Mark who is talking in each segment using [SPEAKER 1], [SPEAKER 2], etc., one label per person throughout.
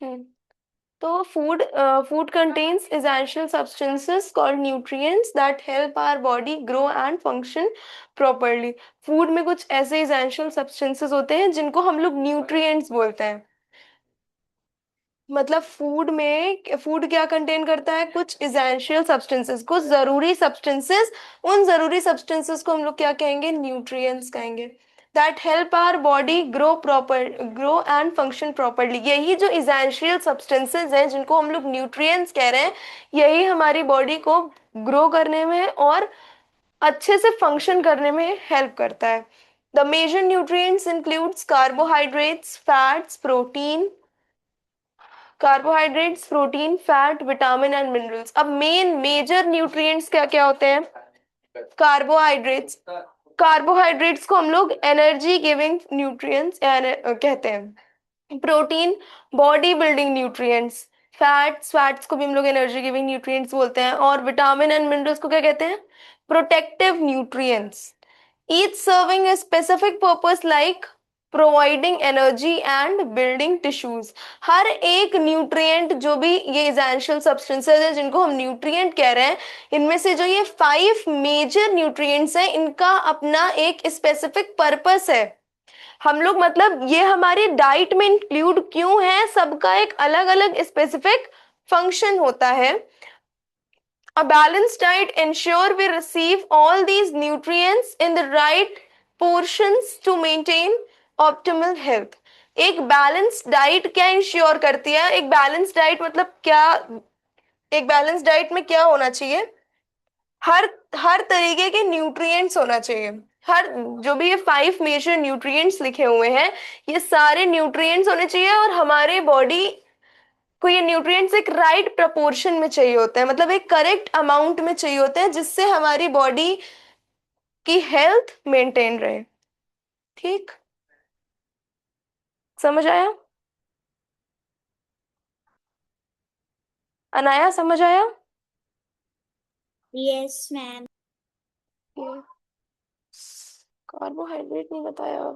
[SPEAKER 1] हम्म तो food contains essential substances called nutrients that help our body grow and function properly. Food में कुछ ऐसे essential substances होते हैं जिनको हम लोग nutrients बोलते हैं। मतलब फूड क्या कंटेन करता है, कुछ इसेंशियल सब्सटेंसेस, कुछ जरूरी सब्सटेंसेस। उन जरूरी सब्सटेंसेस को हम लोग क्या कहेंगे, न्यूट्रिएंट्स कहेंगे। That help our body grow and function properly. यही जो इसेंशियल सब्सटेंसेस हैं जिनको हम लोग न्यूट्रिएंट्स कह रहे हैं, यही हमारी बॉडी को ग्रो करने में और अच्छे से फंक्शन करने में हेल्प करता है। The major nutrients includes carbohydrates, fats, protein, fat, vitamin and minerals. अब मेजर न्यूट्रिएंट्स क्या क्या होते हैं? कार्बोहाइड्रेट्स। कार्बोहाइड्रेट्स को हम लोग एनर्जी गिविंग न्यूट्रिएंट्स कहते हैं। Protein, body building nutrients. Fats को भी हम लोग एनर्जी गिविंग न्यूट्रिएंट्स बोलते हैं। और विटामिन एंड मिनरल्स को क्या कहते हैं? Protective nutrients. each serving a specific purpose like providing energy and building tissues। हर एक न्यूट्रिएंट, जो भी ये एसेंशियल सब्सटेंसेस है जिनको हम न्यूट्रिएंट कह रहे हैं, इनमें से जो ये 5 मेजर न्यूट्रिएंट्स हैं, इनका अपना एक स्पेसिफिक पर्पस है। हम लोग मतलब ये हमारी डाइट में इंक्लूड क्यों है, सबका एक अलग अलग स्पेसिफिक फंक्शन होता है। A balanced diet ensure we receive all these nutrients in the right portions to maintain optimal health। एक बैलेंस्ड डाइट क्या इंश्योर करती है? एक बैलेंस्ड डाइट मतलब क्या? एक बैलेंस्ड डाइट में क्या होना चाहिए? हर हर तरीके के न्यूट्रिएंट्स होना चाहिए। हर जो भी ये 5 मेजर न्यूट्रिएंट्स लिखे हुए हैं, ये सारे न्यूट्रिएंट्स होने चाहिए और हमारे बॉडी को ये न्यूट्रिएंट्स एक राइट प्रपोर्शन में चाहिए होते हैं, मतलब एक करेक्ट अमाउंट में चाहिए होते हैं, जिससे हमारी बॉडी की हेल्थ मेंटेन रहे। ठीक, समझ आया? अनाया, समझ आया?
[SPEAKER 2] Yes ma'am.
[SPEAKER 1] कार्बोहाइड्रेट नहीं बताया।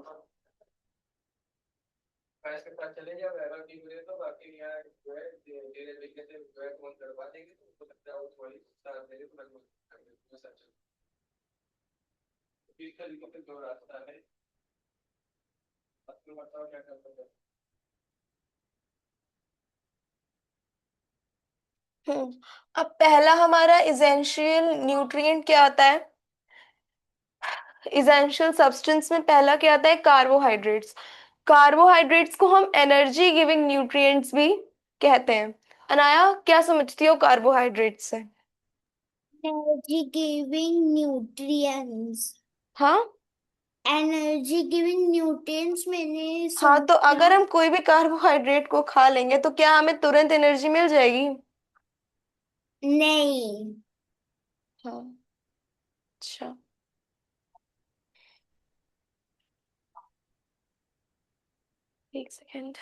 [SPEAKER 3] पैसे पता चले जाए वैसा की बोले तो बाकी यहाँ जो है धीरे तरीके से जो है फोन करवा देंगे तो उसको लगता है वो थोड़ी सारा मेरे को लगभग सच है। इस तरीके से दो रास्ता है, आपको बताओ क्या कर सकते हैं।
[SPEAKER 1] अब पहला हमारा इसेंशियल न्यूट्रिएंट क्या आता है? इसेंशियल सब्सटेंस में पहला क्या आता है? कार्बोहाइड्रेट्स। कार्बोहाइड्रेट्स को हम एनर्जी गिविंग न्यूट्रिएंट्स भी कहते हैं। अनाया, क्या समझती हो कार्बोहाइड्रेट से?
[SPEAKER 2] Energy giving nutrients.
[SPEAKER 1] हाँ
[SPEAKER 2] एनर्जी गिविंग न्यूट्रिएंट्स मैंने
[SPEAKER 1] हाँ, तो
[SPEAKER 2] समझा।
[SPEAKER 1] अगर हम कोई भी कार्बोहाइड्रेट को खा लेंगे तो क्या हमें तुरंत एनर्जी मिल जाएगी?
[SPEAKER 2] नहीं।
[SPEAKER 1] हाँ। अच्छा, एक second.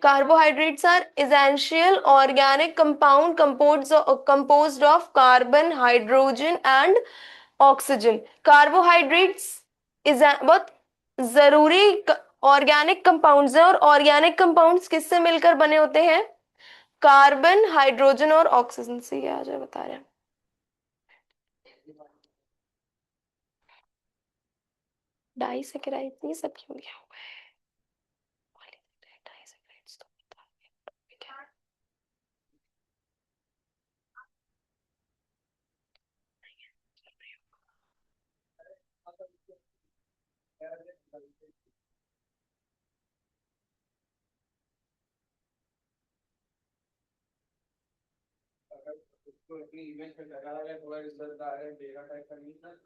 [SPEAKER 1] Carbohydrates are essential organic compound composed of carbon, hydrogen and oxygen। Carbohydrates बहुत जरूरी ऑर्गेनिक कंपाउंड्स हैं, और ऑर्गेनिक कंपाउंड्स किससे मिलकर बने होते हैं? कार्बन, हाइड्रोजन और ऑक्सीजन से। क्या जो बता रहे हैं, डाइसैकेराइड नहीं, सब क्यों लिया हुआ है? डाइसैकेराइड्स तो
[SPEAKER 3] अगर उसको अपनी इमेज पे लगा है थोड़ा रिजल्ट आ रहा है डेटा टाइप करनी ना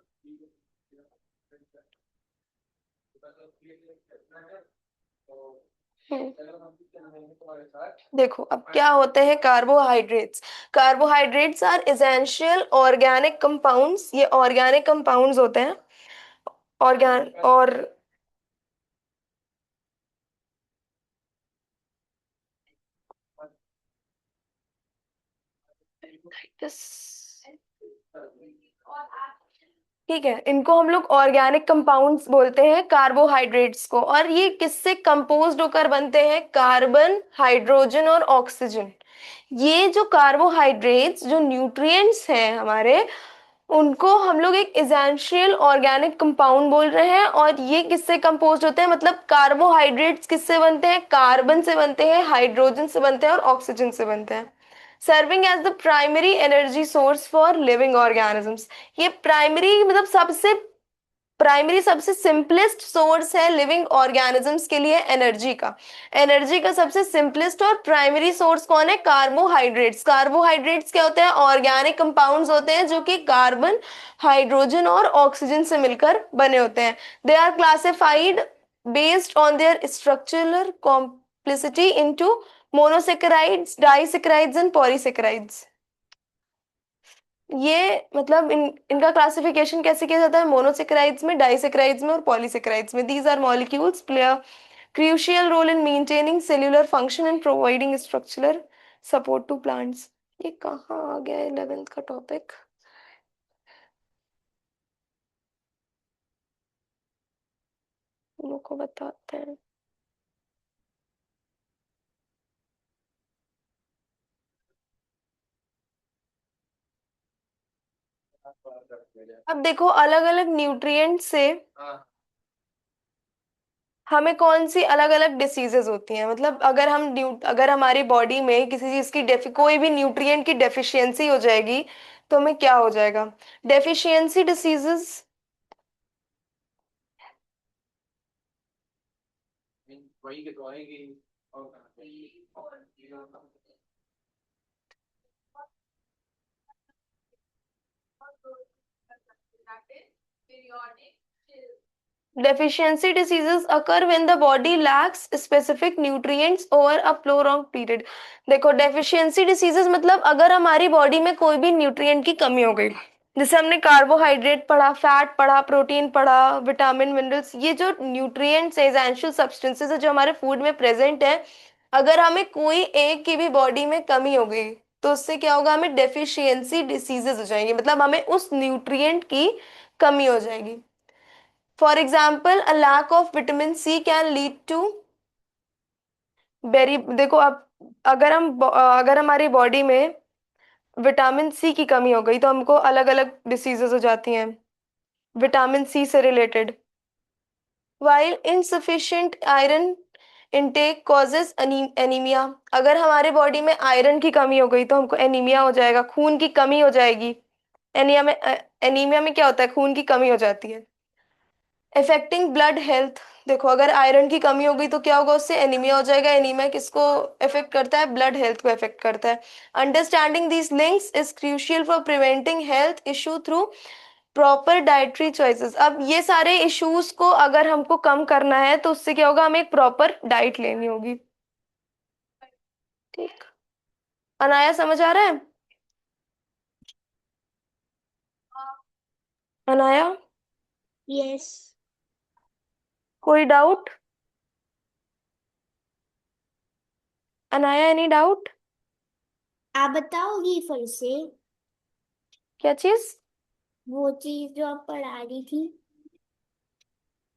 [SPEAKER 1] देखो अब क्या होते हैं carbohydrates. Carbohydrates are essential organic compounds. ये ऑर्गेनिक कंपाउंड्स होते हैं। ऑर्गेन और ठीक है, इनको हम लोग ऑर्गेनिक कंपाउंड्स बोलते हैं, कार्बोहाइड्रेट्स को। और ये किससे कंपोज्ड होकर बनते हैं? कार्बन, हाइड्रोजन और ऑक्सीजन। ये जो कार्बोहाइड्रेट्स, जो न्यूट्रिएंट्स हैं हमारे, उनको हम लोग एक एसेंशियल ऑर्गेनिक कंपाउंड बोल रहे हैं। और ये किससे कंपोज्ड होते हैं? मतलब कार्बोहाइड्रेट्स किससे बनते हैं? कार्बन से बनते हैं, हाइड्रोजन से बनते हैं और ऑक्सीजन से बनते हैं। Serving as the primary energy source for living organisms. ये प्राइमरी मतलब सबसे सिंपलेस्ट सोर्स है लिविंग ऑर्गेनिजम्स के लिए एनर्जी का। एनर्जी का सबसे सिंपलेस्ट और प्राइमरी सोर्स कौन है? कार्बोहाइड्रेट्स। कार्बोहाइड्रेट्स क्या होते हैं? ऑर्गेनिक कंपाउंड्स होते हैं जो कि कार्बन, हाइड्रोजन और ऑक्सीजन से मिलकर बने होते हैं। They are classified based on their structural complexity into monosaccharides, disaccharides and polysaccharides. ये मतलब इनका क्लासिफिकेशन कैसे किया जाता है? मोनोसेकेराइड्स में, डाइसेकेराइड्स में और पॉलीसेकेराइड्स में। These are molecules play a crucial role in maintaining cellular function and providing structural support to plants. ये कहाँ आ गया 11th का टॉपिक? लोगों को बताते हैं। अब देखो, अलग अलग न्यूट्रिएंट से
[SPEAKER 3] हाँ
[SPEAKER 1] हमें कौन सी अलग अलग डिसीजेस होती हैं। मतलब अगर हमारी बॉडी में किसी चीज की कोई भी न्यूट्रिएंट की डेफिशिएंसी हो जाएगी तो हमें क्या हो जाएगा? Deficiency diseases.
[SPEAKER 3] वही के तो आएगी और
[SPEAKER 1] Deficiency diseases occur when the body lacks specific nutrients over a prolonged period। देखो, डेफिशिएंसी डिसीजेस मतलब अगर हमारी बॉडी में कोई भी न्यूट्रिएंट की कमी हो गई, जैसे हमने कार्बोहाइड्रेट पढ़ा, फैट पढ़ा, प्रोटीन पढ़ा, विटामिन, मिनरल्स, ये जो न्यूट्रिएंट्स एसेंशियल सब्सटेंसेस है जो हमारे फूड में प्रेजेंट है, अगर हमें कोई एक की भी बॉडी में कमी हो गई तो उससे क्या होगा? हमें डेफिशिएंसी डिसीजेस हो जाएंगे, मतलब हमें उस न्यूट्रिएंट की कमी हो जाएगी। For example, a lack of vitamin C can lead to बेरी। देखो, अब अगर हमारी बॉडी में विटामिन सी की कमी हो गई तो हमको अलग अलग डिसीजेस हो जाती हैं विटामिन सी से related. While insufficient iron intake causes anaemia. अगर हमारे बॉडी में आयरन की कमी हो गई तो हमको एनीमिया हो जाएगा, खून की कमी हो जाएगी। एनीमिया में क्या होता है? खून की कमी हो जाती है। Affecting blood health. देखो, अगर आयरन की कमी हो गई तो क्या होगा? उससे एनीमिया हो जाएगा। एनीमिया किसको इफेक्ट करता है? ब्लड हेल्थ को इफेक्ट करता है। Understanding these links is crucial for preventing health issue through proper dietary choices. अब ये सारे इश्यूज को अगर हमको कम करना है तो उससे क्या होगा? हमें एक प्रॉपर डाइट लेनी होगी। ठीक, अनाया समझ आ रहा है? अनाया,
[SPEAKER 2] यस।
[SPEAKER 1] कोई डाउट? Anaya, any doubt?
[SPEAKER 2] आप बताओगी फिर से
[SPEAKER 1] क्या चीज?
[SPEAKER 2] वो चीज जो आप पढ़ा रही थी?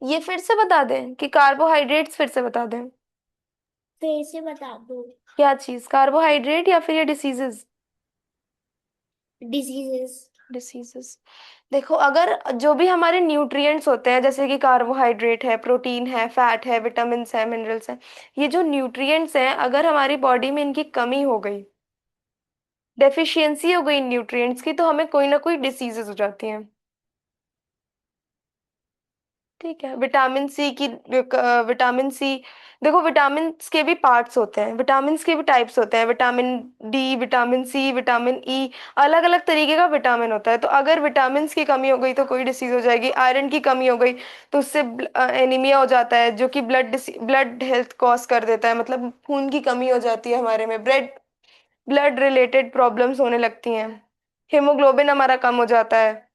[SPEAKER 1] ये फिर से बता दें कि कार्बोहाइड्रेट्स फिर से बता दें?
[SPEAKER 2] फिर से बता दो।
[SPEAKER 1] क्या चीज? कार्बोहाइड्रेट या फिर ये डिसीजेस?
[SPEAKER 2] डिजीजेस।
[SPEAKER 1] डिसीजेस। देखो, अगर जो भी हमारे न्यूट्रिएंट्स होते हैं जैसे कि कार्बोहाइड्रेट है, प्रोटीन है, फैट है, विटामिन है, मिनरल्स हैं, ये जो न्यूट्रिएंट्स हैं अगर हमारी बॉडी में इनकी कमी हो गई, डेफिशिएंसी हो गई न्यूट्रिएंट्स की, तो हमें कोई ना कोई डिसीजेस हो जाती हैं। ठीक है, विटामिन सी। देखो, विटामिन के भी पार्ट्स होते हैं, विटामिन के भी टाइप्स होते हैं, vitamin D, vitamin C, vitamin E, अलग अलग तरीके का विटामिन होता है। तो अगर विटामिन की कमी हो गई तो कोई डिसीज हो जाएगी। आयरन की कमी हो गई तो उससे एनीमिया हो जाता है जो कि ब्लड हेल्थ कॉज कर देता है, मतलब खून की कमी हो जाती है हमारे में, ब्लड रिलेटेड प्रॉब्लम्स होने लगती हैं, हेमोग्लोबिन हमारा कम हो जाता है।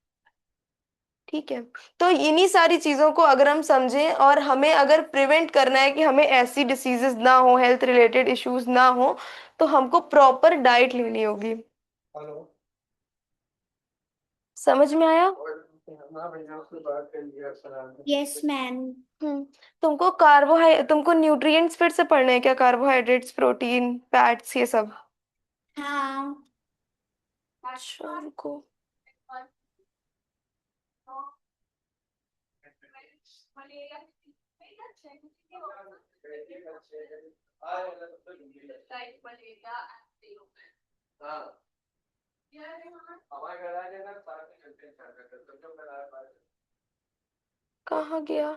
[SPEAKER 1] ठीक है, तो इन्हीं सारी चीजों को अगर हम समझें और हमें अगर प्रिवेंट करना है कि हमें ऐसी डिसीजेस ना हो, हेल्थ रिलेटेड इश्यूज ना हो, तो हमको प्रॉपर डाइट लेनी होगी।
[SPEAKER 3] हेलो
[SPEAKER 1] समझ में आया?
[SPEAKER 3] हाँ भैया उससे बात कर लिया सलाम।
[SPEAKER 2] Yes ma'am.
[SPEAKER 1] तुमको न्यूट्रिएंट्स फिर से पढ़ने हैं क्या? कार्बोहाइड्रेट्स, प्रोटीन, फैट्स, ये सब।
[SPEAKER 2] हाँ।
[SPEAKER 1] अच्छा रुको।
[SPEAKER 3] हाँ हमारे घर आ जाना साथ में चलते हैं चार कर तो क्यों करा बात।
[SPEAKER 1] कहाँ गया?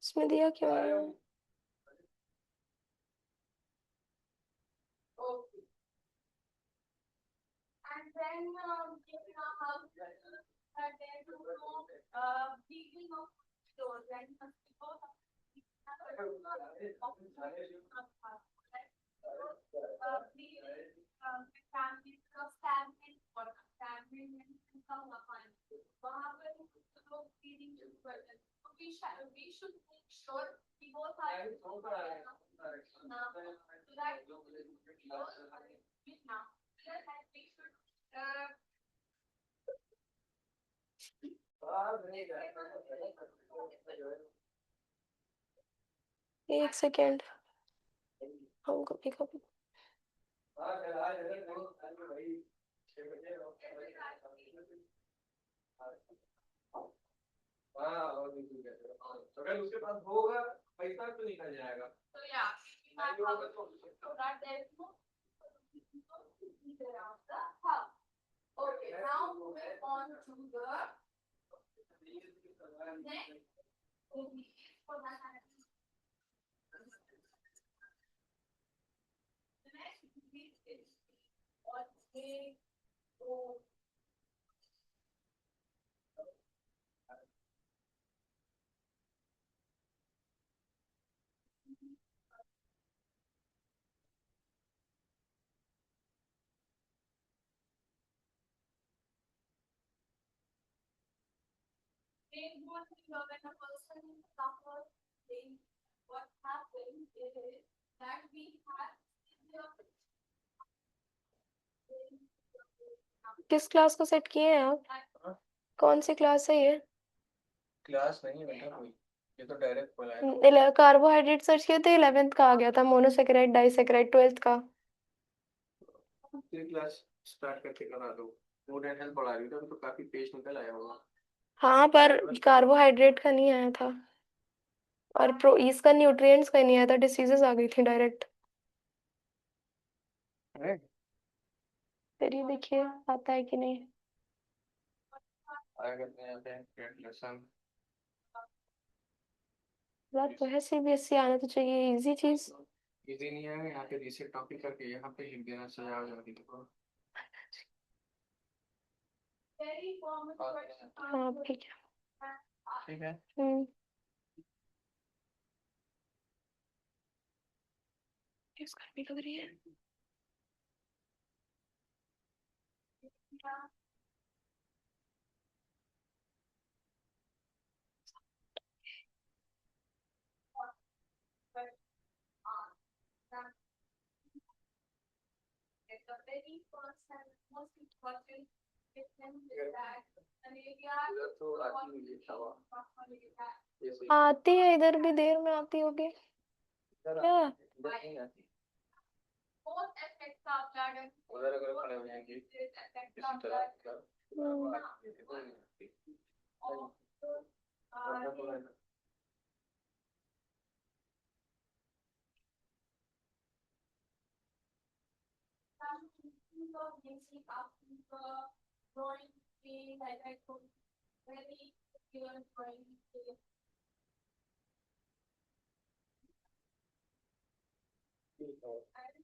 [SPEAKER 1] इसमें दिया क्यों है? एक सेकेंड। हम कभी कभी
[SPEAKER 3] हाँ और भी कुछ है। तो अगर उसके पास होगा पैसा तो निकल जाएगा। नहीं होगा तो
[SPEAKER 1] किस क्लास को सेट किए हैं आप? कौन सी क्लास है ये?
[SPEAKER 3] क्लास नहीं है बेटा कोई, ये तो डायरेक्ट बोला है।
[SPEAKER 1] कार्बोहाइड्रेट सर्च किए थे, 11th का आ गया था, मोनोसेकेराइड, डाइसेकेराइड 12th का।
[SPEAKER 3] फिर क्लास स्टार्ट करके करा दो। फूड एंड हेल्थ पढ़ा रही थी तो काफी पेज निकल आया होगा।
[SPEAKER 1] हाँ पर कार्बोहाइड्रेट का नहीं आया था, और इसका न्यूट्रिएंट्स का नहीं आया था, डिसीजेस आ गई थी डायरेक्ट।
[SPEAKER 3] है
[SPEAKER 1] फिर ये देखिए आता है कि नहीं।
[SPEAKER 3] आया करते हैं यहाँ पे लेसन।
[SPEAKER 1] बात तो है, CBSE आना तो चाहिए, इजी चीज।
[SPEAKER 3] इजी नहीं है यहाँ पे रीसेट टॉपिक करके यहाँ पे लिख देना सजा हो जाती तो।
[SPEAKER 1] हाँ ठीक है।
[SPEAKER 3] ठीक है।
[SPEAKER 1] हम्म। इस गर्मी लग रही है।
[SPEAKER 3] उधर तो आती हुई है हवा। जैसे
[SPEAKER 1] आती है, इधर भी देर में आती होगी
[SPEAKER 3] इधर
[SPEAKER 1] क्या?
[SPEAKER 3] इधर नहीं आती। उधर अगर खड़े हो जाएंगे इसी तरह इधर
[SPEAKER 1] हम्म।
[SPEAKER 3] इधर नहीं आती। वरना तो है ना। ठीक है,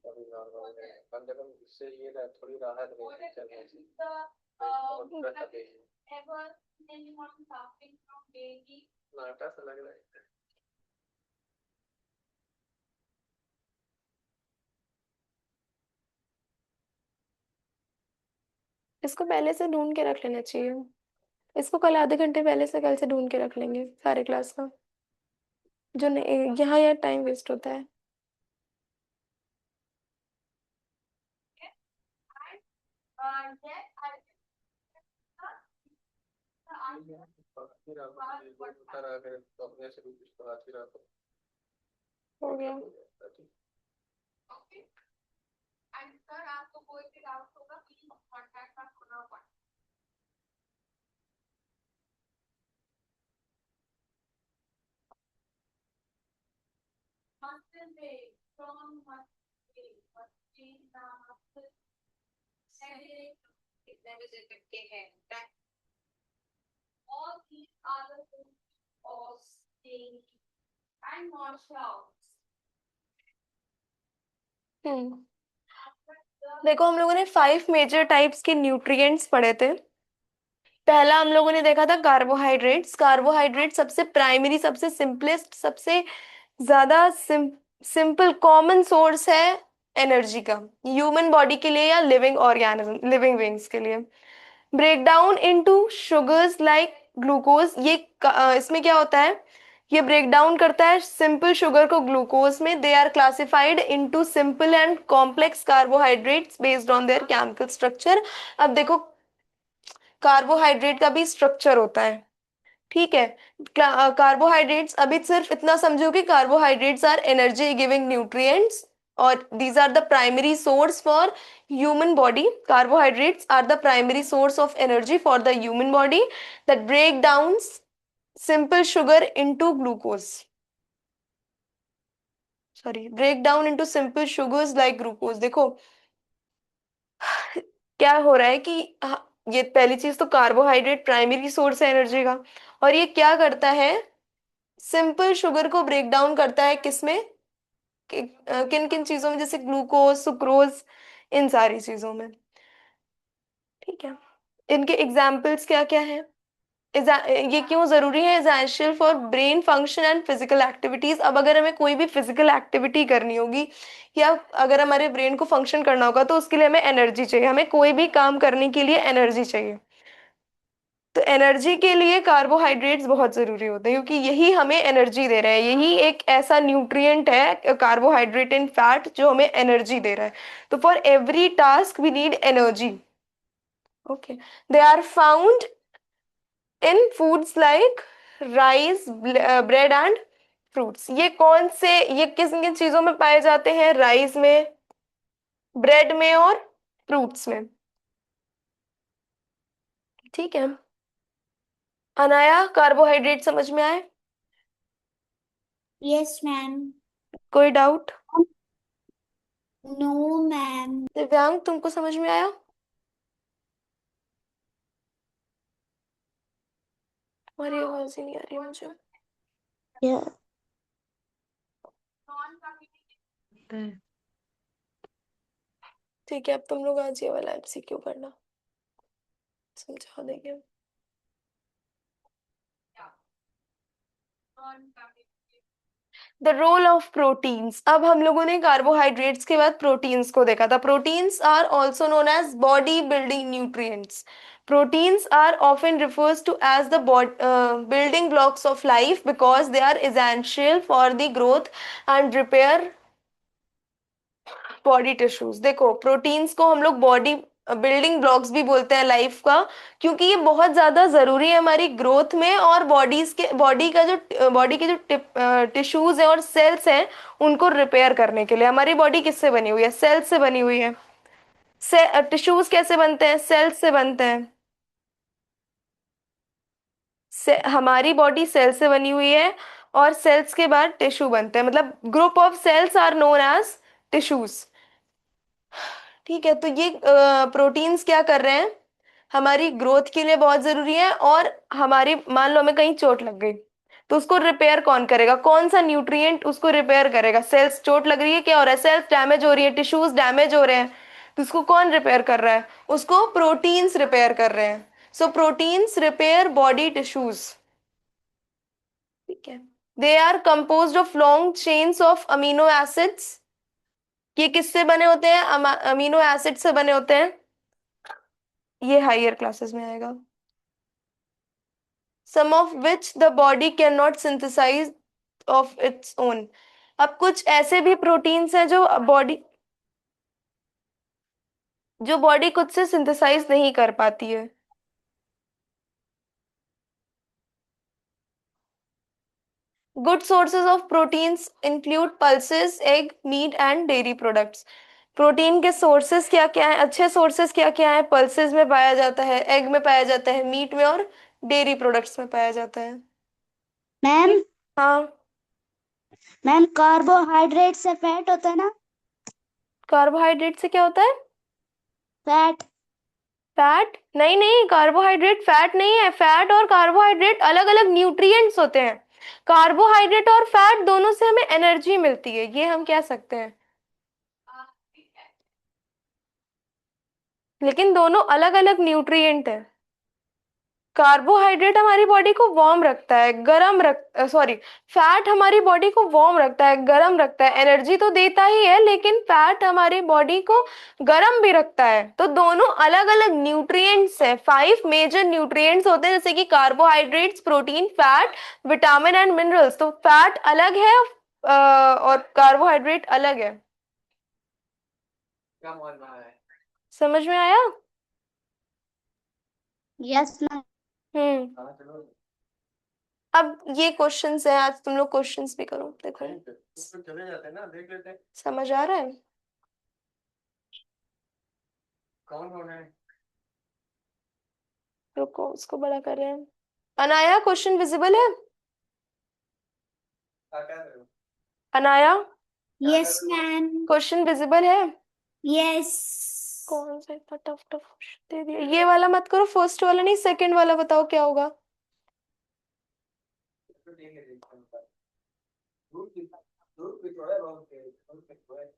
[SPEAKER 3] अभी नॉर्मल है कम से कम इससे ये थोड़ी राहत रहेगी चलने से। बहुत कष्ट है नाटा सा लग रहा है।
[SPEAKER 1] इसको पहले से ढूंढ के रख लेना चाहिए। इसको कल आधे घंटे पहले से, कल से ढूंढ के रख लेंगे सारे क्लास का, जो नहीं यहाँ यार टाइम वेस्ट होता है।
[SPEAKER 3] फिर आप उत्तर आ गए तो अपने से भी कुछ करा फिर आप
[SPEAKER 1] हो गया।
[SPEAKER 2] कितने बजे तक के हैं all these other things of staying and martial arts.
[SPEAKER 1] देखो हम लोगों ने 5 मेजर टाइप्स के न्यूट्रिएंट्स पढ़े थे। पहला हम लोगों ने देखा था कार्बोहाइड्रेट्स। कार्बोहाइड्रेट सबसे प्राइमरी, सबसे सिंपलेस्ट, सबसे ज्यादा सिंपल कॉमन सोर्स है एनर्जी का, ह्यूमन बॉडी के लिए या लिविंग ऑर्गेनिज्म, लिविंग बीइंग्स के लिए। Break down into sugars like glucose, ये इसमें क्या होता है, ये ब्रेक डाउन करता है सिंपल शुगर को ग्लूकोज में। They are classified into simple and complex carbohydrates based on their chemical structure. अब देखो कार्बोहाइड्रेट का भी स्ट्रक्चर होता है, ठीक है। कार्बोहाइड्रेट्स, अभी सिर्फ इतना समझो कि carbohydrates are energy giving nutrients और these are the primary source for human body. Carbohydrates are the primary source of energy for the human body that break down simple sugar into glucose. Break down into simple sugars like glucose. देखो क्या हो रहा है कि ये पहली चीज तो कार्बोहाइड्रेट प्राइमरी सोर्स है एनर्जी का, और ये क्या करता है, सिंपल शुगर को ब्रेक डाउन करता है किसमें, किन किन चीजों में, जैसे ग्लूकोज, सुक्रोज, इन सारी चीजों में, ठीक है। इनके एग्जाम्पल्स क्या क्या है, ये क्यों जरूरी है, essential for brain function and physical activities. अब अगर हमें कोई भी फिजिकल एक्टिविटी करनी होगी या अगर हमारे ब्रेन को फंक्शन करना होगा तो उसके लिए हमें एनर्जी चाहिए, हमें कोई भी काम करने के लिए एनर्जी चाहिए। तो एनर्जी के लिए कार्बोहाइड्रेट्स बहुत जरूरी होते हैं, क्योंकि यही हमें एनर्जी दे रहा है, यही एक ऐसा न्यूट्रिएंट है कार्बोहाइड्रेट एंड फैट जो हमें एनर्जी दे रहा है। तो for every task we need energy. Okay, they are found in foods like rice, bread and fruits. ये कौन से, ये किस किन चीजों में पाए जाते हैं, राइस में, ब्रेड में और फ्रूट्स में, ठीक है। अनाया, कार्बोहाइड्रेट समझ में आए,
[SPEAKER 2] Yes, ma'am.
[SPEAKER 1] कोई डाउट?
[SPEAKER 2] No, ma'am.
[SPEAKER 1] दिव्यांग तुमको समझ में आया? हमारी आवाज ही नहीं आ रही मुझे।
[SPEAKER 2] Yeah.
[SPEAKER 1] ठीक है, अब तुम लोग आज ये वाला एमसीक्यू करना, समझा देंगे। The role of proteins. अब हम लोगों ने कार्बोहाइड्रेट्स के बाद प्रोटीन्स को देखा था। Proteins are also known as body building nutrients. Proteins are often refers to as the building blocks of life because they are essential for the growth and repair body tissues। देखो proteins को हम लोग body building blocks भी बोलते हैं life का, क्योंकि ये बहुत ज्यादा जरूरी है हमारी ग्रोथ में, और बॉडी के जो टिश्यूज हैं और सेल्स हैं उनको रिपेयर करने के लिए। हमारी बॉडी किससे बनी हुई है, सेल्स से बनी हुई है। टिश्यूज कैसे बनते हैं, सेल्स से बनते हैं। हमारी बॉडी सेल से बनी हुई है और सेल्स के बाद टिश्यू बनते हैं, मतलब group of cells are known as tissues, ठीक है। तो ये प्रोटीन्स क्या कर रहे हैं, हमारी ग्रोथ के लिए बहुत जरूरी है, और हमारी मान लो हमें कहीं चोट लग गई तो उसको रिपेयर कौन करेगा, कौन सा न्यूट्रिएंट उसको रिपेयर करेगा। सेल्स, चोट लग रही है, क्या हो रहा है, सेल्स डैमेज हो रही है, टिश्यूज डैमेज हो रहे हैं, तो उसको कौन रिपेयर कर रहा है, उसको प्रोटीन्स रिपेयर कर रहे हैं। So proteins repair body tissues, ठीक है। They are composed of long chains of amino acids. ये किससे बने होते हैं, अमीनो एसिड से बने होते हैं, ये हायर क्लासेस में आएगा। some of which the body cannot synthesize of its own। अब कुछ ऐसे भी प्रोटीन्स हैं जो बॉडी खुद से सिंथेसाइज नहीं कर पाती है। Good sources of proteins include pulses, egg, meat and dairy products. Protein के सोर्सेज क्या क्या है, अच्छे सोर्सेज क्या क्या है? पल्सेस में पाया जाता है, एग में पाया जाता है, मीट में और डेयरी प्रोडक्ट्स में पाया जाता है।
[SPEAKER 4] मैम
[SPEAKER 1] हाँ,
[SPEAKER 4] मैम कार्बोहाइड्रेट से फैट होता है ना?
[SPEAKER 1] कार्बोहाइड्रेट से क्या होता है?
[SPEAKER 4] फैट।
[SPEAKER 1] फैट? नहीं नहीं, कार्बोहाइड्रेट फैट नहीं है। फैट और कार्बोहाइड्रेट अलग अलग न्यूट्रिएंट्स होते हैं। कार्बोहाइड्रेट और फैट दोनों से हमें एनर्जी मिलती है, ये हम कह सकते हैं, लेकिन दोनों अलग अलग न्यूट्रिएंट है। कार्बोहाइड्रेट हमारी बॉडी को वार्म रखता है, गरम रख सॉरी, फैट हमारी बॉडी को वार्म रखता है, गरम रखता है, एनर्जी तो देता ही है, लेकिन फैट हमारी बॉडी को गरम भी रखता है। तो दोनों अलग अलग न्यूट्रिएंट्स है। 5 मेजर न्यूट्रिएंट्स होते हैं, जैसे कि carbohydrates, protein, fat, vitamin and minerals. तो फैट अलग है और कार्बोहाइड्रेट अलग है।
[SPEAKER 3] क्या मानना है?
[SPEAKER 1] समझ में आया?
[SPEAKER 4] Yes ma'am.
[SPEAKER 3] हाँ चलो।
[SPEAKER 1] अब ये क्वेश्चंस है, आज तुम लोग क्वेश्चंस भी करो, देखो
[SPEAKER 3] तो चले जाते हैं ना, देख लेते हैं
[SPEAKER 1] समझ आ रहा है।
[SPEAKER 3] कौन कौन है।
[SPEAKER 1] रुको, उसको बड़ा कर रहे हैं। अनाया, क्वेश्चन विजिबल है?
[SPEAKER 3] क्या कर रहे हो?
[SPEAKER 1] Anaya,
[SPEAKER 4] yes ma'am.
[SPEAKER 1] Question visible है?
[SPEAKER 4] यस।
[SPEAKER 1] कौन सा इतना टफ टफ क्वेश्चन दे दिया? ये वाला मत करो, फर्स्ट वाला नहीं, सेकंड वाला बताओ क्या होगा।
[SPEAKER 3] तो देख लेते हैं। दूध भी थोड़ा बहुत है।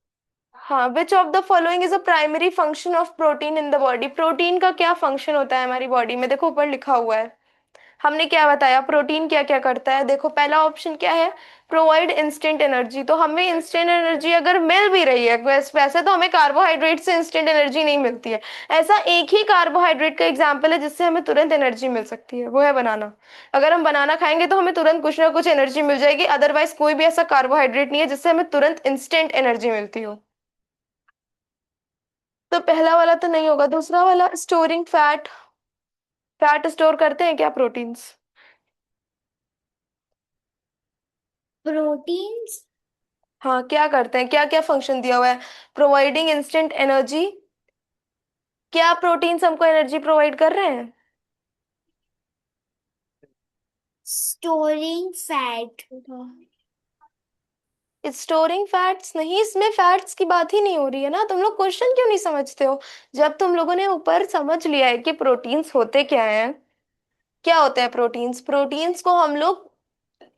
[SPEAKER 1] हाँ, which of the following is a primary function of protein in the body? Protein का क्या फंक्शन होता है हमारी बॉडी में? देखो ऊपर लिखा हुआ है, हमने क्या बताया प्रोटीन क्या क्या करता है। देखो पहला ऑप्शन क्या है, प्रोवाइड इंस्टेंट एनर्जी। तो हमें इंस्टेंट एनर्जी अगर मिल भी रही है, वैसे तो हमें कार्बोहाइड्रेट से इंस्टेंट एनर्जी नहीं मिलती है। ऐसा एक ही कार्बोहाइड्रेट का एग्जाम्पल है जिससे हमें तुरंत एनर्जी मिल सकती है, वो है बनाना। अगर हम बनाना खाएंगे तो हमें तुरंत कुछ ना कुछ एनर्जी मिल जाएगी, अदरवाइज कोई भी ऐसा कार्बोहाइड्रेट नहीं है जिससे हमें तुरंत इंस्टेंट एनर्जी मिलती हो। तो पहला वाला तो नहीं होगा। दूसरा वाला, स्टोरिंग फैट, फैट स्टोर करते हैं क्या प्रोटीन्स?
[SPEAKER 4] प्रोटीन्स
[SPEAKER 1] हाँ, क्या करते हैं, क्या क्या फंक्शन दिया हुआ है? Providing instant energy. क्या प्रोटीन्स हमको एनर्जी प्रोवाइड कर रहे हैं?
[SPEAKER 4] Storing fat.
[SPEAKER 1] स्टोरिंग फैट्स नहीं, इसमें फैट्स की बात ही नहीं हो रही है ना। तुम लोग क्वेश्चन क्यों नहीं समझते हो? जब तुम लोगों ने ऊपर समझ लिया है कि प्रोटीन्स होते क्या हैं, क्या होते हैं प्रोटीन्स? प्रोटीन्स को हम लोग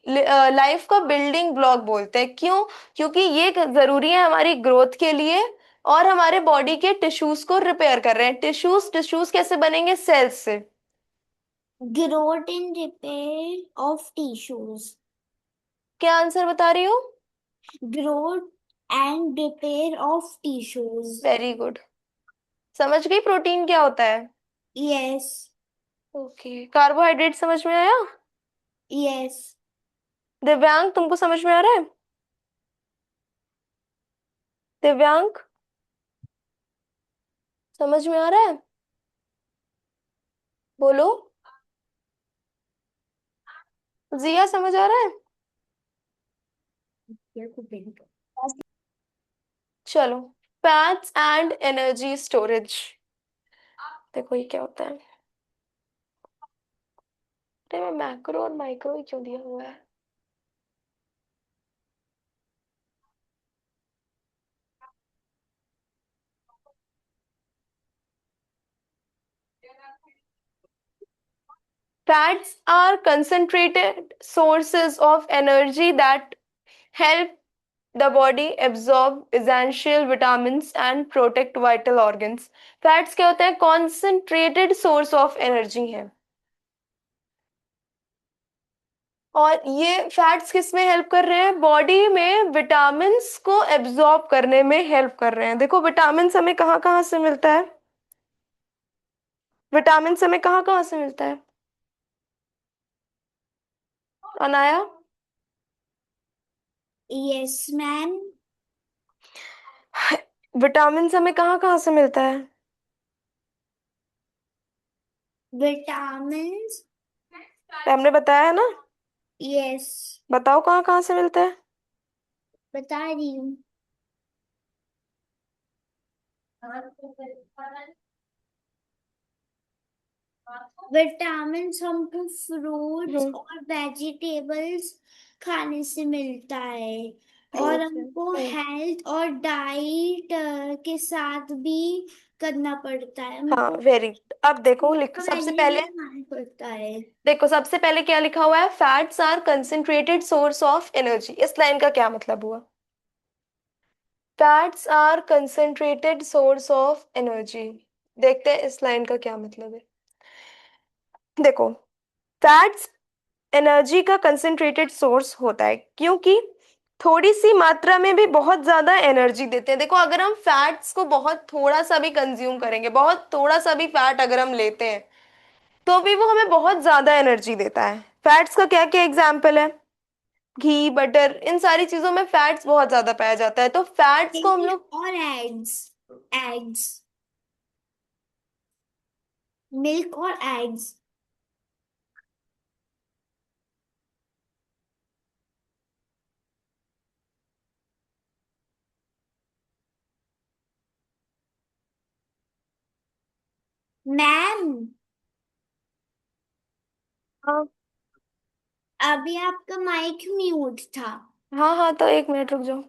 [SPEAKER 1] लाइफ का बिल्डिंग ब्लॉक बोलते हैं। क्यों? क्योंकि ये जरूरी है हमारी ग्रोथ के लिए, और हमारे बॉडी के टिश्यूज को रिपेयर कर रहे हैं। टिश्यूज टिश्यूज कैसे बनेंगे? सेल्स से।
[SPEAKER 4] Growth and repair of tissues.
[SPEAKER 1] क्या आंसर बता रही हो?
[SPEAKER 4] Growth and repair of tissues.
[SPEAKER 1] Very good, समझ गई प्रोटीन क्या होता है।
[SPEAKER 4] यस।
[SPEAKER 1] ओके, कार्बोहाइड्रेट समझ में आया?
[SPEAKER 4] यस।
[SPEAKER 1] दिव्यांग, तुमको समझ में आ रहा है? दिव्यांग, समझ में आ रहा है? बोलो। जिया, समझ आ रहा है? चलो, फैट्स एंड एनर्जी स्टोरेज, देखो ये क्या होता है। अरे मैं मैक्रो और माइक्रो ही क्यों दिया हुआ है? Fats are concentrated sources of energy that help the body absorb essential vitamins and protect vital organs. Fats क्या होते हैं? Concentrated source of energy है। और ये फैट्स किस में हेल्प कर रहे हैं? बॉडी में विटामिन्स को एब्जॉर्ब करने में हेल्प कर रहे हैं। देखो विटामिन्स हमें कहाँ कहाँ से मिलता है? विटामिन्स हमें कहाँ कहाँ से मिलता है? Anaya,
[SPEAKER 4] yes ma'am.
[SPEAKER 1] विटामिन्स हमें कहाँ कहाँ से मिलता है?
[SPEAKER 4] विटामिन्स।
[SPEAKER 1] हमने बताया है ना।
[SPEAKER 4] यस,
[SPEAKER 1] बताओ कहाँ कहाँ से मिलते हैं।
[SPEAKER 4] बता रही हूँ। विटामिन हमको फ्रूट्स
[SPEAKER 1] हम्म।
[SPEAKER 4] और वेजिटेबल्स खाने से मिलता है, और
[SPEAKER 1] फ्रूट्स
[SPEAKER 4] हमको
[SPEAKER 1] है।
[SPEAKER 4] हेल्थ और डाइट के साथ भी करना पड़ता है।
[SPEAKER 1] हाँ वेरी गुड। अब देखो लिख सबसे पहले,
[SPEAKER 4] वेजिटेबल खाना पड़ता है।
[SPEAKER 1] देखो सबसे पहले क्या लिखा हुआ है, fats are concentrated source of energy. इस लाइन का क्या मतलब हुआ, fats are concentrated source of energy. देखते हैं इस लाइन का क्या मतलब है। देखो फैट्स एनर्जी का कंसंट्रेटेड सोर्स होता है क्योंकि थोड़ी सी मात्रा में भी बहुत ज्यादा एनर्जी देते हैं। देखो अगर हम फैट्स को बहुत थोड़ा सा भी कंज्यूम करेंगे, बहुत थोड़ा सा भी फैट अगर हम लेते हैं, तो भी वो हमें बहुत ज्यादा एनर्जी देता है। फैट्स का क्या क्या एग्जाम्पल है, घी, बटर, इन सारी चीजों में फैट्स बहुत ज्यादा पाया जाता है। तो फैट्स को हम लोग,
[SPEAKER 4] और एग्स, एग्स, मिल्क और एग्स। मैम,
[SPEAKER 1] हाँ
[SPEAKER 4] अभी आपका माइक म्यूट था।
[SPEAKER 1] हाँ हाँ, तो एक मिनट रुक जाओ।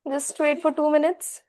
[SPEAKER 1] Just wait for 2 minutes।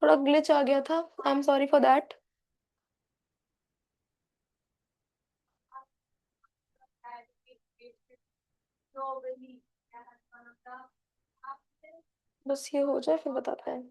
[SPEAKER 1] थोड़ा ग्लिच आ गया था, I am sorry for that. बस ये हो जाए फिर बताते हैं।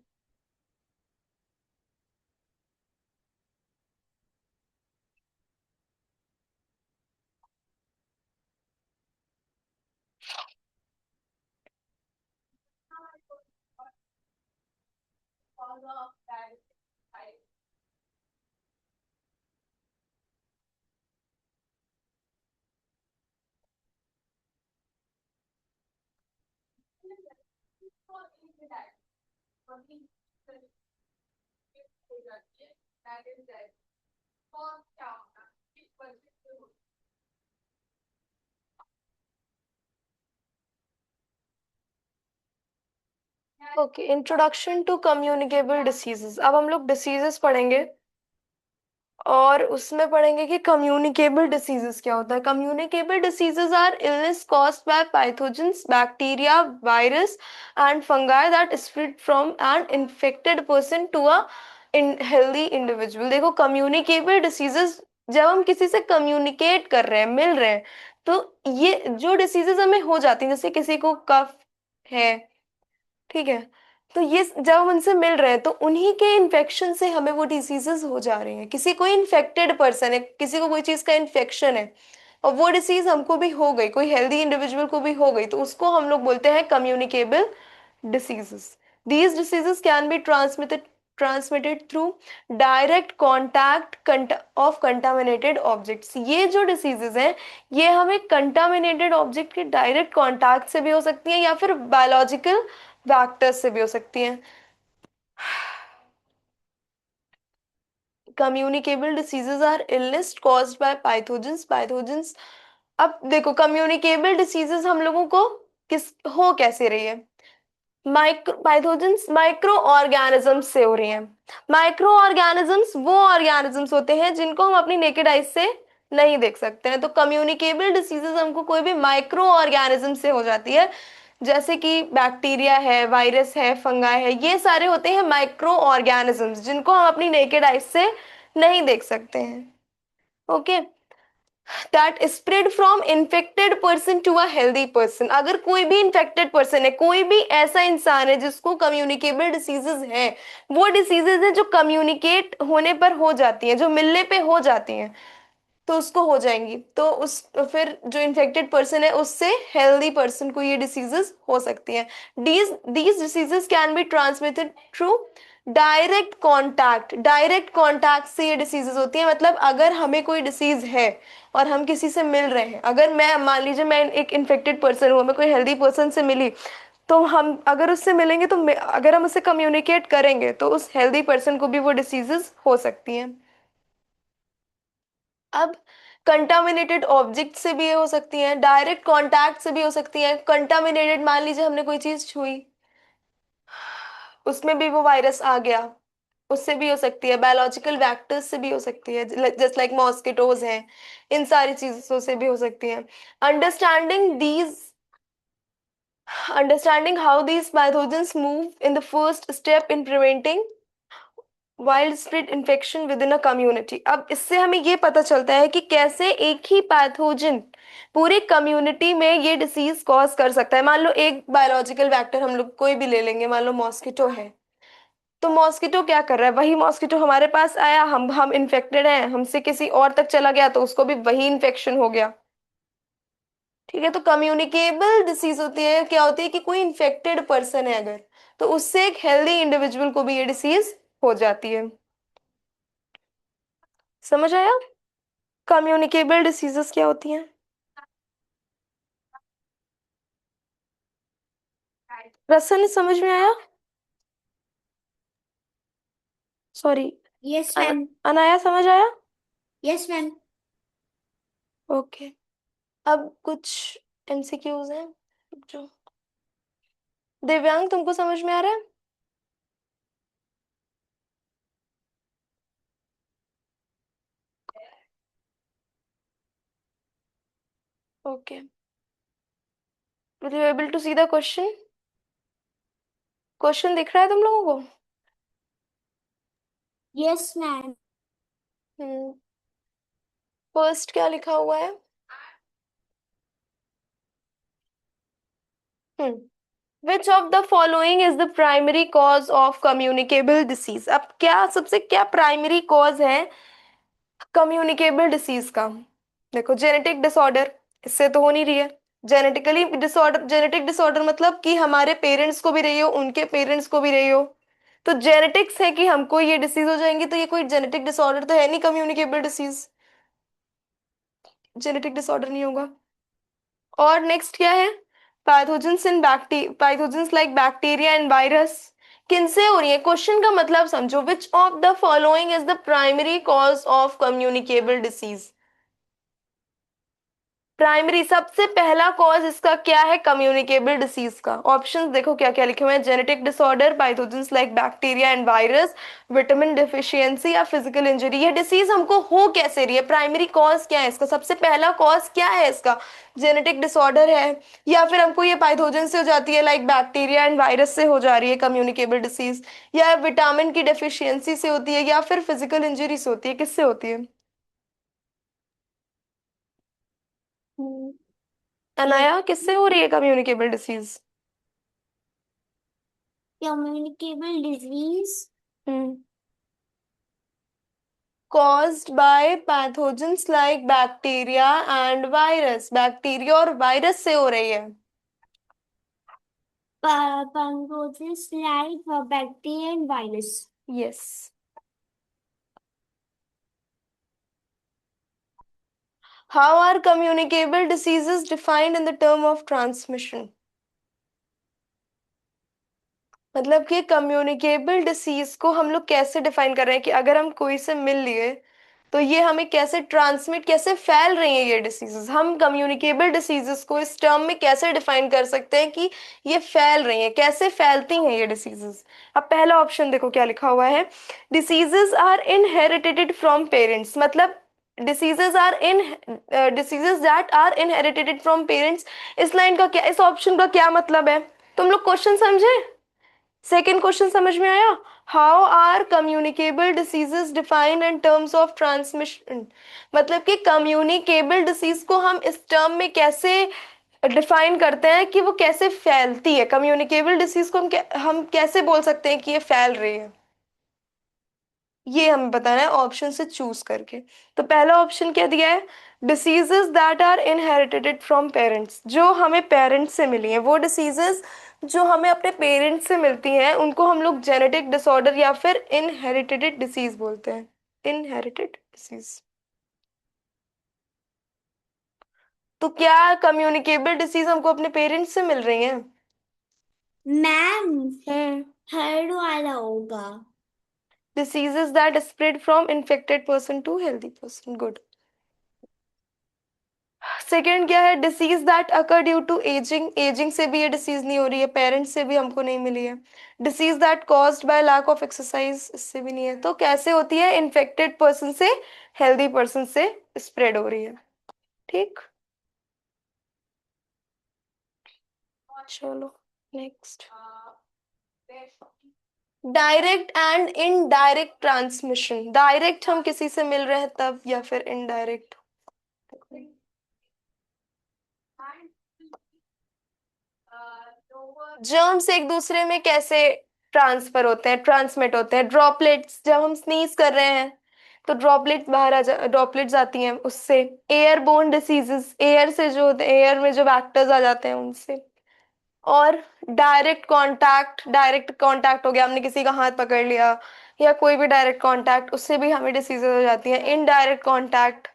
[SPEAKER 1] Okay, introduction to communicable diseases. अब हम लोग डिसीजेस पढ़ेंगे और उसमें पढ़ेंगे कि कम्युनिकेबल डिसीजेस क्या होता है। Communicable diseases are illness caused by pathogens, bacteria, virus and fungi that spread from an infected person to a healthy individual. देखो, कम्युनिकेबल डिसीजेस, जब हम किसी से कम्युनिकेट कर रहे हैं, मिल रहे हैं, तो ये जो डिसीजेस हमें हो जाती हैं, जैसे किसी को कफ है, ठीक है, तो ये जब हम उनसे मिल रहे हैं तो उन्हीं के इन्फेक्शन से हमें वो डिसीजेस हो जा रही हैं। किसी कोई इन्फेक्टेड पर्सन है, किसी को कोई चीज का इन्फेक्शन है और वो डिसीज हमको भी हो गई, कोई हेल्दी इंडिविजुअल को भी हो गई, तो उसको हम लोग बोलते हैं communicable diseases. These diseases can be transmitted through direct of contaminated objects. ये जो diseases हैं, ये हमें contaminated object के direct contact से भी हो सकती हैं या फिर biological vectors से भी हो सकती हैं। Communicable diseases are illness caused by pathogens। अब देखो, communicable diseases हम लोगों को किस हो कैसे रही है, पैथोजेंस माइक्रो ऑर्गेनिजम्स से हो रही हैं। माइक्रो ऑर्गेनिजम्स वो ऑर्गेनिजम्स होते हैं जिनको हम अपनी नेकेड आइज से नहीं देख सकते हैं। तो कम्युनिकेबल डिसीजेस हमको कोई भी माइक्रो ऑर्गेनिज्म से हो जाती है, जैसे कि बैक्टीरिया है, वायरस है, फंगाई है, ये सारे होते हैं माइक्रो ऑर्गेनिजम्स जिनको हम अपनी नेकेड आइज से नहीं देख सकते हैं। Okay, that spread from infected person to a healthy person. अगर कोई भी इन्फेक्टेड पर्सन है, कोई भी ऐसा इंसान है जिसको कम्युनिकेबल डिसीजेज है, वो डिसीजेज है जो कम्युनिकेट होने पर हो जाती हैं, जो मिलने पे हो जाती हैं, तो उसको हो जाएंगी, तो उस फिर जो इन्फेक्टेड पर्सन है उससे हेल्दी पर्सन को ये डिसीजेस हो सकती हैं। These diseases can be transmitted through direct contact से ये डिसीजेस होती हैं। मतलब अगर हमें कोई डिसीज है और हम किसी से मिल रहे हैं, अगर मैं मान लीजिए मैं एक इन्फेक्टेड पर्सन हूँ, मैं कोई हेल्दी पर्सन से मिली, तो हम अगर उससे मिलेंगे तो अगर हम उससे कम्युनिकेट करेंगे तो उस हेल्दी पर्सन को भी वो डिसीजेस हो सकती हैं। अब कंटामिनेटेड ऑब्जेक्ट से भी ये हो सकती हैं, डायरेक्ट कांटेक्ट से भी हो सकती हैं। कंटामिनेटेड, मान लीजिए हमने कोई चीज छुई, उसमें भी वो वायरस आ गया, उससे भी हो सकती है। बायोलॉजिकल वेक्टर्स से भी हो सकती है, जस्ट लाइक मॉस्किटोज हैं, इन सारी चीजों से भी हो सकती है। Understanding these understanding how these pathogens move in the first step in preventing wild spread infection with in a community. अब इससे हमें ये पता चलता है कि कैसे एक ही पैथोजन पूरी कम्युनिटी में ये डिसीज कॉज कर सकता है। मान लो एक बायोलॉजिकल वेक्टर हम लोग कोई भी ले लेंगे, मान लो मॉस्किटो है, तो मॉस्किटो क्या कर रहा है, वही मॉस्किटो हमारे पास आया, हम इन्फेक्टेड हैं, हमसे किसी और तक चला गया तो उसको भी वही इन्फेक्शन हो गया। ठीक है, तो कम्युनिकेबल डिसीज होती है, क्या होती है कि कोई इन्फेक्टेड पर्सन है अगर, तो उससे एक हेल्दी इंडिविजुअल को भी ये डिसीज हो जाती है। समझ आया? कम्युनिकेबल डिसीजेस क्या होती हैं? रसन, समझ में आया? Sorry,
[SPEAKER 4] yes ma'am.
[SPEAKER 1] अनाया, समझ आया?
[SPEAKER 4] Yes ma'am.
[SPEAKER 1] ओके, अब कुछ एमसीक्यूज हैं जो, दिव्यांग तुमको समझ में आ रहा है? Okay, will you able to see the question? Question दिख रहा है तुम लोगों को?
[SPEAKER 4] Yes ma'am.
[SPEAKER 1] फर्स्ट क्या लिखा हुआ है? Which of the following is the primary cause of communicable disease. अब क्या सबसे क्या प्राइमरी कॉज है कम्युनिकेबल डिसीज का? देखो, जेनेटिक डिसऑर्डर, इससे तो हो नहीं रही है। जेनेटिकली डिसऑर्डर, जेनेटिक डिसऑर्डर मतलब कि हमारे पेरेंट्स को भी रही हो, उनके पेरेंट्स को भी रही हो, तो जेनेटिक्स है कि हमको ये डिसीज हो जाएंगी, तो ये कोई जेनेटिक डिसऑर्डर तो है नहीं, कम्युनिकेबल डिसीज जेनेटिक डिसऑर्डर नहीं होगा। और नेक्स्ट क्या है? Pathogens in pathogens like bacteria and virus, किनसे हो रही है? क्वेश्चन का मतलब समझो, which of the following is the primary cause of communicable disease. Primary, सबसे पहला कॉज इसका क्या है कम्युनिकेबल डिसीज का? ऑप्शंस देखो क्या क्या लिखे हुए हैं, genetic disorder, pathogens like bacteria and virus, vitamin deficiency या फिजिकल इंजरी। ये डिसीज हमको हो कैसे रही है, प्राइमरी कॉज क्या है इसका, सबसे पहला कॉज क्या है इसका? जेनेटिक डिसऑर्डर है, या फिर हमको ये पैथोजन से हो जाती है लाइक बैक्टीरिया एंड वायरस से हो जा रही है कम्युनिकेबल डिसीज, या विटामिन की डेफिशिएंसी से होती है, या फिर फिजिकल इंजरी से होती है, किससे होती है? अनाया, किससे हो रही है communicable disease?
[SPEAKER 4] Communicable disease
[SPEAKER 1] caused by pathogens like bacteria and virus, bacteria और वायरस से हो रही है।
[SPEAKER 4] pathogens like bacteria and virus.
[SPEAKER 1] Yes. How are communicable diseases defined in the term of transmission? मतलब कि कम्युनिकेबल डिसीज को हम लोग कैसे डिफाइन कर रहे हैं कि अगर हम कोई से मिल लिए तो ये हमें कैसे ट्रांसमिट, कैसे फैल रही हैं ये डिसीजेस, हम कम्युनिकेबल डिसीजेस को इस टर्म में कैसे डिफाइन कर सकते हैं कि ये फैल रही हैं, कैसे फैलती हैं ये डिसीजेस? अब पहला ऑप्शन देखो क्या लिखा हुआ है, diseases are inherited from parents. मतलब diseases are in diseases that are inherited from parents, इस लाइन का क्या, इस ऑप्शन का क्या मतलब है? तुम लोग क्वेश्चन समझे? सेकंड क्वेश्चन समझ में आया? How are communicable diseases defined in terms of transmission, मतलब कि कम्युनिकेबल डिसीज को हम इस टर्म में कैसे डिफाइन करते हैं कि वो कैसे फैलती है। कम्युनिकेबल डिसीज को हम कैसे बोल सकते हैं कि ये फैल रही है, ये हमें बताना है ऑप्शन से चूज करके। तो पहला ऑप्शन क्या दिया है, diseases that are inherited from parents, जो हमें पेरेंट्स से मिली हैं, वो डिसीजेस जो हमें अपने पेरेंट्स से मिलती हैं उनको हम लोग जेनेटिक डिसऑर्डर या फिर इनहेरिटेड डिसीज बोलते हैं, इनहेरिटेड डिसीज। तो क्या कम्युनिकेबल डिसीज हमको अपने पेरेंट्स से मिल रही हैं?
[SPEAKER 4] मैम
[SPEAKER 1] हम्म।
[SPEAKER 4] थर्ड वाला होगा।
[SPEAKER 1] Diseases that spread from infected person to healthy person. Good. Second क्या है, disease that occur due to ageing, ageing से भी ये डिसीज नहीं हो रही है, पेरेंट्स से भी हमको नहीं मिली है। Disease that caused by lack of exercise, इससे भी नहीं है। तो कैसे होती है, इन्फेक्टेड पर्सन से हेल्दी पर्सन से स्प्रेड हो रही है। ठीक, चलो next. Direct and indirect transmission, direct हम किसी से मिल रहे हैं तब, या फिर इनडायरेक्ट। जर्म्स एक दूसरे में कैसे ट्रांसफर होते हैं, ट्रांसमिट होते हैं, ड्रॉपलेट्स, जब हम स्नीज कर रहे हैं तो ड्रॉपलेट बाहर ड्रॉपलेट्स आती हैं उससे। एयरबोर्न डिसीजेस, एयर से जो एयर में जो बैक्टर्स आ जाते हैं उनसे। और डायरेक्ट कांटेक्ट हो गया, हमने किसी का हाथ पकड़ लिया या कोई भी डायरेक्ट कांटेक्ट, उससे भी हमें डिसीजेस हो जाती हैं। इनडायरेक्ट कांटेक्ट,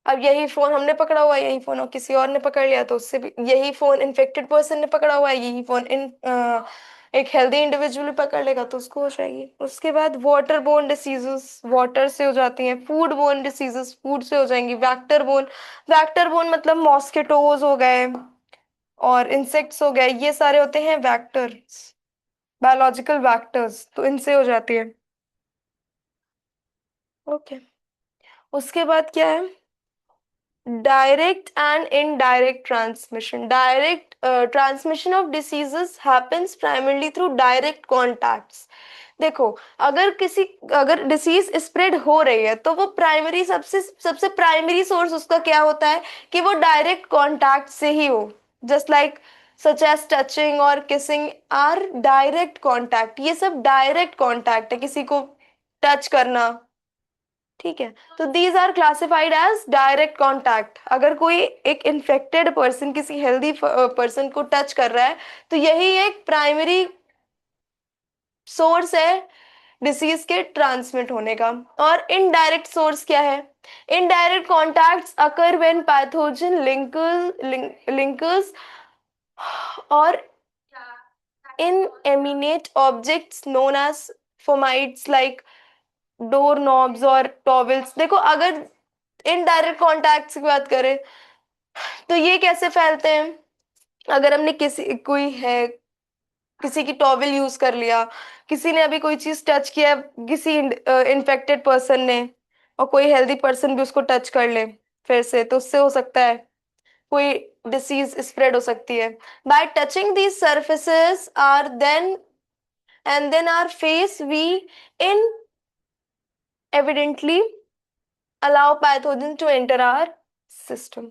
[SPEAKER 1] अब यही फोन हमने पकड़ा हुआ है, यही फोन और किसी और ने पकड़ लिया तो उससे भी, यही फोन इन्फेक्टेड पर्सन ने पकड़ा हुआ है, यही फोन एक हेल्दी इंडिविजुअल पकड़ लेगा तो उसको हो जाएगी। उसके बाद वाटर बोर्न डिसीजेस, वाटर से हो जाती हैं। फूड बोर्न डिसीजेस, फूड से हो जाएंगी। वैक्टर बोर्न मतलब मॉस्किटोज हो गए और इंसेक्ट्स हो गए, ये सारे होते हैं वैक्टर्स, बायोलॉजिकल वैक्टर्स, तो इनसे हो जाती है। ओके, उसके बाद क्या है, direct and indirect transmission. Direct transmission of diseases happens primarily through direct contacts. देखो, अगर डिसीज स्प्रेड हो रही है तो वो प्राइमरी, सबसे सबसे प्राइमरी सोर्स उसका क्या होता है कि वो डायरेक्ट कांटेक्ट से ही हो। Just like such as touching और किसिंग आर डायरेक्ट कांटेक्ट, ये सब डायरेक्ट कांटेक्ट है, किसी को टच करना। ठीक है, तो these are classified as direct contact. अगर कोई एक इन्फेक्टेड पर्सन किसी हेल्दी पर्सन को टच कर रहा है तो यही एक प्राइमरी सोर्स है डिसीज के ट्रांसमिट होने का। और इनडायरेक्ट सोर्स क्या है, indirect contacts occur when pathogen lingers on inanimate objects known as fomites like door knobs और टॉवल्स। देखो, अगर इनडायरेक्ट कॉन्टैक्ट की बात करें तो ये कैसे फैलते हैं, अगर हमने किसी की टॉवल यूज कर लिया, किसी ने अभी कोई चीज टच किया, किसी इन्फेक्टेड पर्सन ने, और कोई हेल्दी पर्सन भी उसको टच कर ले फिर से, तो उससे हो सकता है कोई डिसीज स्प्रेड हो सकती है। By touching these surfaces or then and then our face we in evidently allow pathogen to enter our system.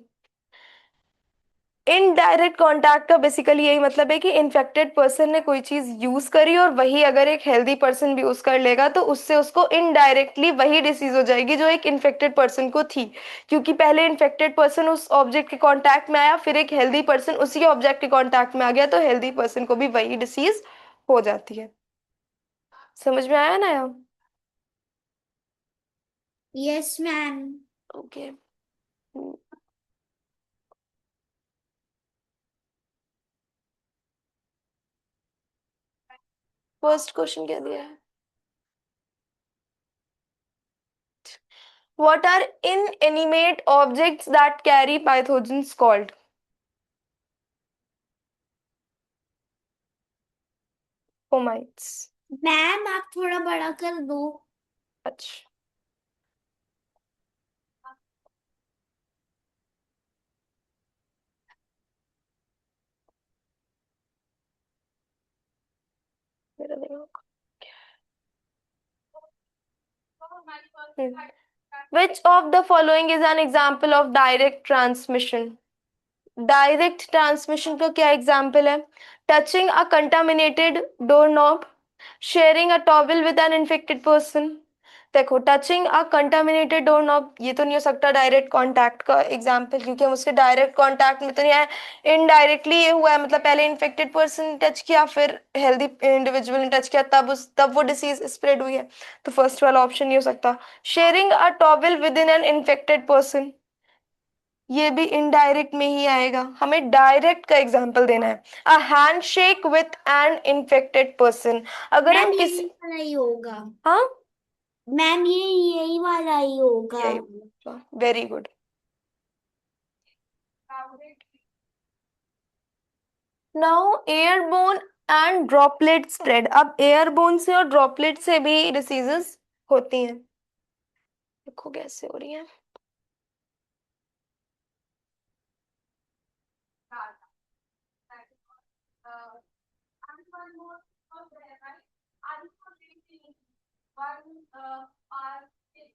[SPEAKER 1] Indirect contact का बेसिकली यही मतलब है कि इन्फेक्टेड पर्सन ने कोई चीज यूज करी और वही अगर एक हेल्दी पर्सन भी यूज कर लेगा तो उससे उसको इनडायरेक्टली वही डिसीज हो जाएगी जो एक इन्फेक्टेड पर्सन को थी, क्योंकि पहले इन्फेक्टेड पर्सन उस ऑब्जेक्ट के कांटेक्ट में आया, फिर एक हेल्दी पर्सन उसी ऑब्जेक्ट के कांटेक्ट में आ गया, तो हेल्दी पर्सन को भी वही डिसीज हो जाती है। समझ में आया ना?
[SPEAKER 4] Yes ma'am.
[SPEAKER 1] Okay, first question क्या दिया है, what are inanimate objects that carry pathogens called? Fomites.
[SPEAKER 4] Ma'am आप थोड़ा बड़ा कर दो।
[SPEAKER 1] अच्छा, मेरा दिमाग Which of the following is an example of direct transmission? Direct transmission का क्या एग्जाम्पल है? Touching a contaminated door knob, sharing a towel with an infected person. देखो, touching a contaminated door knob ये तो नहीं हो सकता डायरेक्ट कांटेक्ट का एग्जाम्पल, क्योंकि हम उसके डायरेक्ट कांटेक्ट में तो नहीं आए, इनडायरेक्टली ये हुआ है, मतलब पहले इन्फेक्टेड पर्सन ने टच किया, फिर हेल्दी इंडिविजुअल ने टच किया, तब वो डिसीज स्प्रेड हुई है, तो फर्स्ट वाला ऑप्शन नहीं हो सकता। Sharing a towel with in an infected person, ये भी इनडायरेक्ट में ही आएगा, हमें डायरेक्ट का एग्जांपल देना है। A handshake with an infected person, अगर
[SPEAKER 4] मैम
[SPEAKER 1] हम
[SPEAKER 4] यही
[SPEAKER 1] किसी,
[SPEAKER 4] वाला ही होगा।
[SPEAKER 1] हाँ
[SPEAKER 4] मैम ये यही वाला ही होगा।
[SPEAKER 1] Very good. Now airborne and droplet spread, अब एयरबोन से और ड्रॉपलेट से भी डिसीजेस होती हैं, देखो कैसे हो रही है।
[SPEAKER 2] And one more of there, right? Are you drinking one or six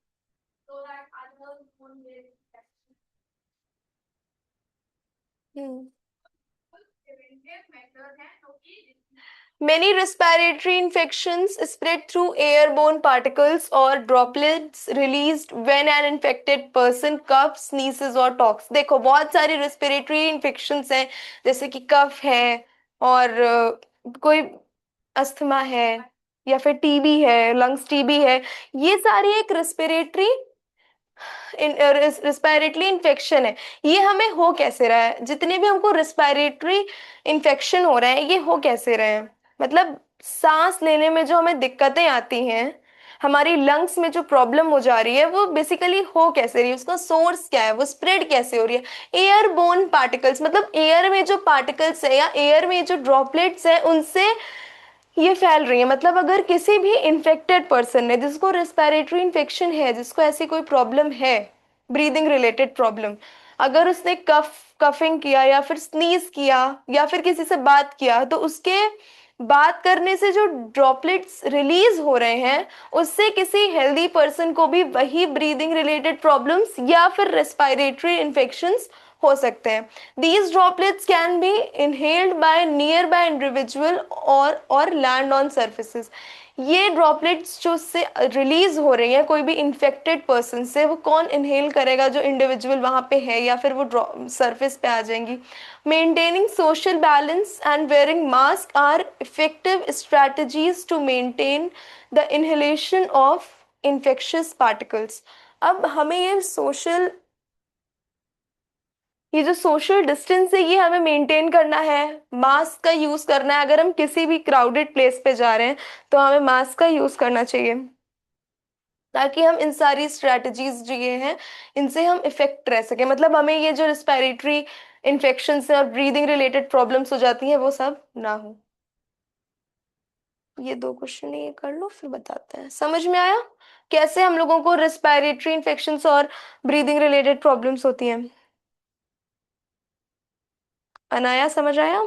[SPEAKER 2] so that others won't get infection? Preventive measures हैं जो कि
[SPEAKER 1] Many respiratory infections spread through airborne particles or droplets released when an infected person coughs, sneezes or talks. देखो, बहुत सारी respiratory infections हैं, जैसे कि कफ है, और कोई अस्थमा है, या फिर टीबी है, लंग्स टीबी है, ये सारी एक रेस्पिरेटरी रिस्पायरेटरी इन्फेक्शन है। ये हमें हो कैसे रहा है? जितने भी हमको रिस्पायरेटरी इन्फेक्शन हो रहे हैं, ये हो कैसे रहे हैं? मतलब सांस लेने में जो हमें दिक्कतें आती हैं, हमारी लंग्स में जो प्रॉब्लम हो जा रही है, वो बेसिकली हो कैसे रही है, उसका सोर्स क्या है, वो स्प्रेड कैसे हो रही है? एयरबोर्न पार्टिकल्स, मतलब एयर में जो पार्टिकल्स है या एयर में जो ड्रॉपलेट्स है, उनसे ये फैल रही है। मतलब अगर किसी भी इन्फेक्टेड पर्सन ने, जिसको रेस्पिरेटरी इन्फेक्शन है, जिसको ऐसी कोई प्रॉब्लम है, ब्रीदिंग रिलेटेड प्रॉब्लम, अगर उसने कफिंग किया या फिर स्नीज किया या फिर किसी से बात किया, तो उसके बात करने से जो ड्रॉपलेट्स रिलीज हो रहे हैं, उससे किसी हेल्दी पर्सन को भी वही ब्रीदिंग रिलेटेड प्रॉब्लम्स या फिर रेस्पिरेटरी इन्फेक्शंस हो सकते हैं। These droplets can be inhaled by nearby individual or land on surfaces. ये ड्रॉपलेट्स जो उससे रिलीज हो रही हैं कोई भी इन्फेक्टेड पर्सन से, वो कौन इनहेल करेगा? जो इंडिविजुअल वहां पे है, या फिर वो सरफेस पे आ जाएंगी। Maintaining social balance and wearing mask are effective strategies to maintain the inhalation of infectious particles. अब हमें ये जो सोशल डिस्टेंस है, ये हमें मेंटेन करना है, मास्क का यूज करना है। अगर हम किसी भी क्राउडेड प्लेस पे जा रहे हैं, तो हमें मास्क का यूज करना चाहिए, ताकि हम इन सारी स्ट्रेटजीज जो ये हैं, इनसे हम इफेक्ट रह सके। मतलब हमें ये जो रिस्पिरेटरी इन्फेक्शन से और ब्रीदिंग रिलेटेड प्रॉब्लम्स हो जाती हैं, वो सब ना हो। ये दो क्वेश्चन ये कर लो, फिर बताते हैं। समझ में आया कैसे हम लोगों को रिस्पिरेटरी इन्फेक्शंस और ब्रीदिंग रिलेटेड प्रॉब्लम्स होती हैं? अनाया, समझ आया?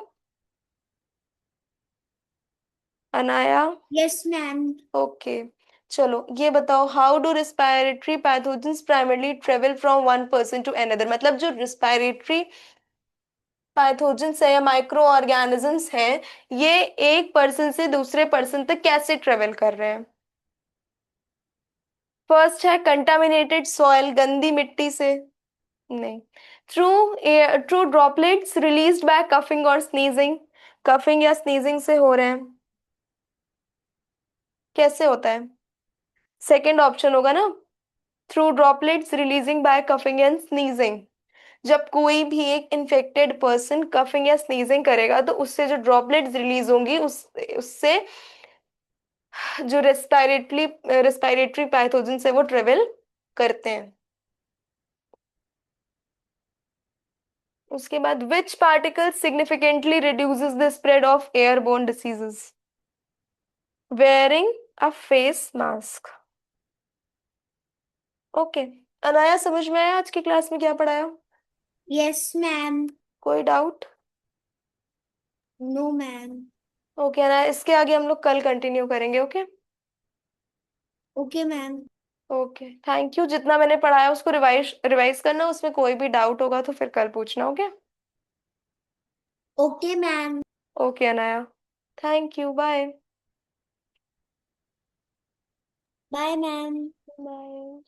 [SPEAKER 1] अनाया?
[SPEAKER 4] Yes ma'am.
[SPEAKER 1] ओके, चलो ये बताओ, how do respiratory pathogens primarily travel from one person to another? मतलब जो रिस्पायरेटरी पैथोजेंस है या माइक्रो ऑर्गेनिजम्स हैं, ये एक पर्सन से दूसरे पर्सन तक कैसे ट्रेवल कर रहे हैं? फर्स्ट है कंटामिनेटेड सॉइल, गंदी मिट्टी से, नहीं। Through air, through droplets released by coughing और स्नीजिंग, कफिंग या स्नीजिंग से हो रहे हैं। कैसे होता है? सेकंड ऑप्शन होगा ना, through droplets releasing by coughing and sneezing. जब कोई भी एक इन्फेक्टेड पर्सन कफिंग या स्नीजिंग करेगा, तो उससे जो ड्रॉपलेट्स रिलीज होंगी, उससे जो रेस्पिरेटरी पैथोजन है, वो ट्रेवल करते हैं। उसके बाद which particle significantly reduces the spread of airborne diseases? Wearing a face mask. Okay, Anaya, समझ में आया आज की क्लास में क्या पढ़ाया?
[SPEAKER 4] Yes ma'am.
[SPEAKER 1] कोई doubt?
[SPEAKER 4] No ma'am.
[SPEAKER 1] Okay Anaya, इसके आगे हम लोग कल कंटिन्यू करेंगे। Okay,
[SPEAKER 4] okay ma'am.
[SPEAKER 1] Okay, thank you. जितना मैंने पढ़ाया उसको रिवाइज रिवाइज करना, उसमें कोई भी डाउट होगा तो फिर कल पूछना। Okay.
[SPEAKER 4] Okay ma'am.
[SPEAKER 1] Okay Anaya, thank you, bye.
[SPEAKER 4] Bye ma'am.
[SPEAKER 1] Bye.